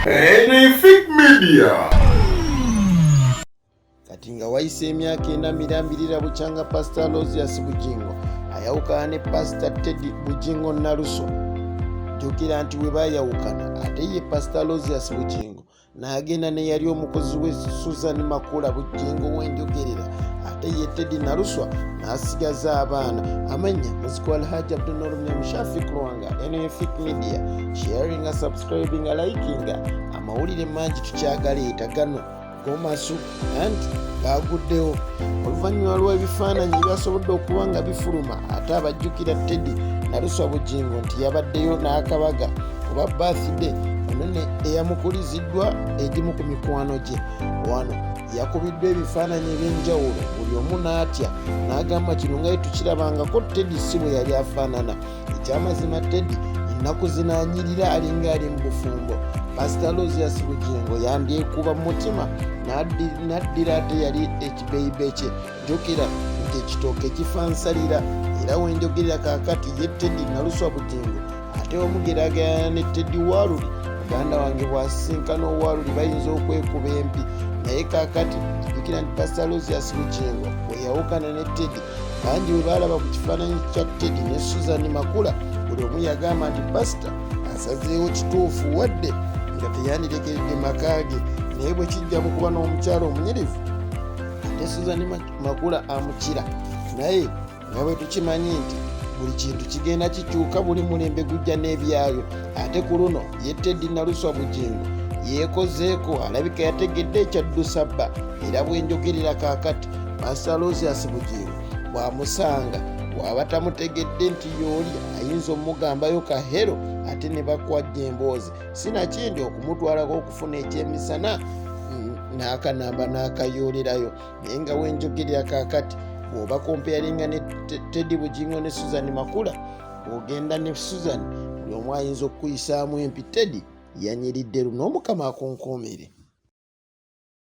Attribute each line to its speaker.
Speaker 1: Anything Media.
Speaker 2: Kati nga wayise emyaka 4 mirambirira bukyanga Pastor ALOYSIUS Bugingo ayawukana ne Pastor Teddy Bugingo Naluswa. Jjukira nti we bayawukana ate ye Pastor ALOYSIUS Bugingo n'agenda ne yali omukozi we Susan Makula Bugingo w'enjogerera ate ye Teddy Naluswa n'asigaza abaana. Amanya muziki wa Alhaji Abdul Shafiq Lwanga, Anything Media. Sharing, subscribing, liking. Amawulire mangi tukyagaleeta gano gomasu anti baguddewo oluvannyuma lw'ebifaananyi ebyasobodde okuba nga bifuluma ate abajjukira Teddy Naluswa Bugingo nti yabaddeyo n'akabaga oba birthday onone eyamukuliziddwa egimu ku mikwano gye. Wano yakubiddwa ebifaananyi eby'enjawulo buli omu n'atya n'agamba kino nga tukirabangako Teddy si bwe yali afaanana. Ekyamazima Teddy ennaku zinaanyirira alinga ali mu bufumbo. Pastor ALOYSIUS Bugingo yandyekuba mu mutima n'addira ate yali ekibeyibe kye. Jjukira nti ekitooke kifa nsalira era wenjogerera kaakati ye Teddy Naluswa Bugingo ate omugeraganya ne Teddy Waluli muganda wange bw'asisinkana owaluli bayinza okwekuba empi naye kaakati jjukira nti Pastor ALOYSIUS Bugingo bwe yawukana ne Teddy bangi bwe baalaba ku kifaananyi kya Teddy ne Susan Makula buli omu yagamba nti Pastor asazeewo kituufu wadde nga teyandirekeredde makaage naye bwe kijja mu kuba n'omukyalo omunyirivu ate Susan Makula amukira. Naye nga bwe tukimanyi nti buli kintu kigenda kikyuka, buli mulembe gujja n'ebyayo. Ate ku luno ye Teddy Naluswa Bugingo yeekozeeko alabika yategedde ekyaddusa bba era bwenjogerera kaakati Pastor ALOYSIUS Bugingo bw'amusanga bw'aba tamutegedde nti y'oli ayinza omugambayo kahero ate ne bakwajja emboozi sinakindi okumutwalako okufuna ekyemisana n'akanamba n'akayoolerayo. Naye nga wenjogerera kaakati bw'oba kompeyalinga ne Teddy Bugingo ne Susan Makula bw'ogenda ne Susan buli omu ayinza okukuyisaamu empi. Teddy yanyiridde luno Omukama akonkoomere.